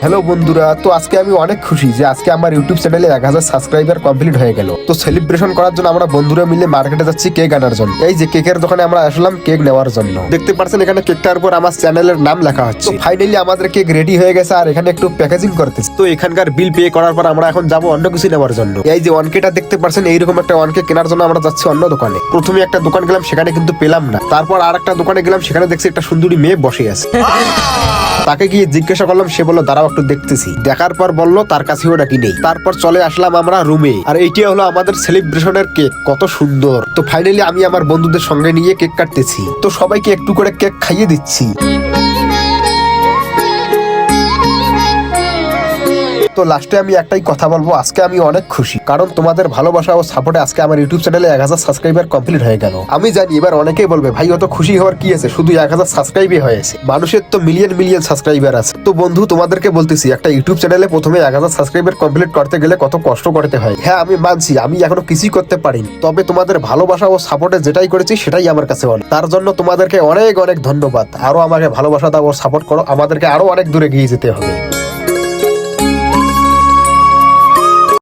Hello বন্ধুরা, তো আজকে আমি অনেক খুশি যে আজকে আমার ইউটিউব চ্যানেলে 1000 সাবস্ক্রাইবার কমপ্লিট হয়ে গেল। তো সেলিব্রেশন করার জন্য আমরা বন্ধুরা মিলে মার্কেটে যাচ্ছি কেক আনার জন্য। এই যে কেকের দোকানে আমরা আসলাম কেক নেওয়ার জন্য। দেখতে পাচ্ছেন এখানে কেকটার উপর আমার চ্যানেলের নাম লেখা হচ্ছে। তো ফাইনালি আমাদের কেক রেডি হয়ে গেছে আর এখানে একটু প্যাকেজিং করতেছি। তো এখানকার বিল পে করার পর আমরা এখন যাবো অন্য কিছু নেওয়ার জন্য। এই যে ওয়ানকেটা দেখতে পাচ্ছেন, এইরকম একটা ওয়ানকে কেনার জন্য আমরা যাচ্ছি অন্য দোকানে। প্রথমে একটা দোকান গেলাম, সেখানে কিন্তু পেলাম না। তারপর আর একটা দোকানে গেলাম, সেখানে দেখছি একটা সুন্দরী মেয়ে বসে আছে। তাকে গিয়ে জিজ্ঞাসা করলাম, সে বললো দাঁড়াও একটু দেখতেছি। দেখার পর বললো তার কাছেও নাকি নেই। তারপর চলে আসলাম আমরা রুমে, আর এইটি হলো আমাদের সেলিব্রেশনের কেক। কত সুন্দর। তো ফাইনালি আমি আমার বন্ধুদের সঙ্গে নিয়ে কেক কাটতেছি। তো সবাইকে একটু করে কেক খাইয়ে দিচ্ছি। তো লাস্টে আমি একটাই কথা বলবো, আজকে আমি অনেক খুশি, কারণ তোমাদের ভালোবাসা ও সাপোর্টে আজকে আমার ইউটিউব চ্যানেলে 1000 সাবস্ক্রাইবার কমপ্লিট হয়ে গেল। আমি জানি এবার অনেকেই বলবে, ভাই অত খুশি হওয়ার কি আছে, শুধু 1000 সাবস্ক্রাইবই হয়েছে, মানুষের তো মিলিয়ন মিলিয়ন সাবস্ক্রাইবার আছে। তো বন্ধু, তোমাদেরকে বলতেছি, একটা ইউটিউব চ্যানেলে প্রথমে 1000 সাবস্ক্রাইবার কমপ্লিট করতে গেলে কত কষ্ট করতে হয়। হ্যাঁ আমি মানছি, আমি এখনো কিছুই করতে পারিনি, তবে তোমাদের ভালোবাসা ও সাপোর্টে যেটাই করেছি সেটাই আমার কাছে অনেক। তার জন্য তোমাদেরকে অনেক অনেক ধন্যবাদ। আরো আমাকে ভালোবাসা দাও ও সাপোর্ট করো, আমাদেরকে আরো অনেক দূরে এগিয়ে যেতে হবে।